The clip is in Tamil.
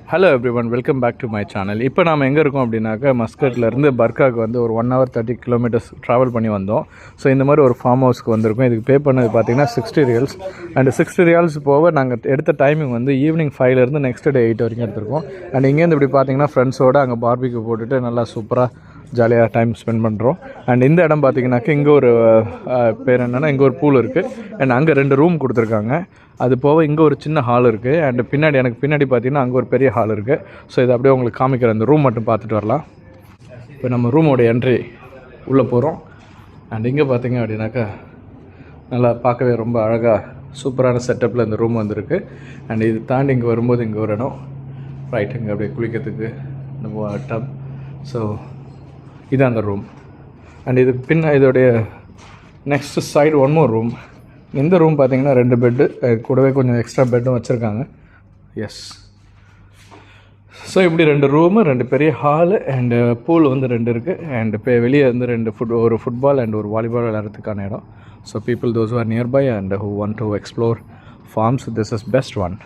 Hello everyone, welcome back to my channel. இப்போ நாம் எங்கே இருக்கோம் அப்படின்னாக்கா, மஸ்கட்லேருந்து பர்காவுக்கு வந்து ஒரு 1 hour 30 kilometers ட்ராவல் பண்ணி வந்தோம். ஸோ இந்த மாதிரி ஒரு ஃபார்ம் ஹவுஸ்க்கு வந்திருக்கோம். இதுக்கு பே பண்ணது பார்த்தீங்கன்னா 60 riyals. அண்ட் 60 riyals போக நாங்கள் எடுத்த டைமிங் வந்து ஈவினிங் 5லேருந்து நெக்ஸ்ட் டே 8 வரைக்கும் எடுத்திருக்கோம். அண்ட் இங்கேருந்து இப்படி பார்த்தீங்கன்னா ஃப்ரெண்ட்ஸோடு அங்கே பார்பிக்யூ போட்டுட்டு நல்லா சூப்பராக ஜாலியாக டைம் ஸ்பெண்ட் பண்ணுறோம். அண்ட் இந்த இடம் பார்த்தீங்கன்னாக்கா இங்கே ஒரு பேர் என்னென்னா, இங்கே ஒரு பூல் இருக்குது. அண்ட் அங்கே 2 ரூம் கொடுத்துருக்காங்க. அது போக இங்கே ஒரு சின்ன ஹால் இருக்குது. அண்ட் எனக்கு பின்னாடி பார்த்தீங்கன்னா அங்கே ஒரு பெரிய ஹால் இருக்குது. ஸோ இதை அப்படியே உங்களுக்கு காமிக்கிற அந்த ரூம் மட்டும் பார்த்துட்டு வரலாம். இப்போ நம்ம ரூமோட என்ட்ரி உள்ளே போகிறோம். அண்ட் இங்கே பார்த்தீங்க அப்படின்னாக்கா நல்லா பார்க்கவே ரொம்ப அழகாக சூப்பரான செட்டப்பில் இந்த ரூம் வந்துருக்கு. அண்ட் இது தாண்டி இங்கே வரும்போது இங்கே ஒரு இடம் ரைட், இங்கே அப்படியே குளிக்கிறதுக்கு இந்த டப். ஸோ இதான் அந்த ரூம். அண்ட் இதுக்கு பின்ன இதோடைய next side one more room. இந்த ரூம் பார்த்தீங்கன்னா 2 பெட்டு, கூடவே கொஞ்சம் எக்ஸ்ட்ரா பெட்டும் வச்சுருக்காங்க. எஸ், ஸோ இப்படி 2 ரூமு, 2 பெரிய ஹாலு அண்டு பூல் வந்து 2 இருக்குது. அண்ட் இப்போ வெளியே வந்து 2 ஒரு ஃபுட்பால் அண்ட் ஒரு வாலிபால் விளையாடுறதுக்கான இடம். So people those are nearby and who want to explore farms, this is best one.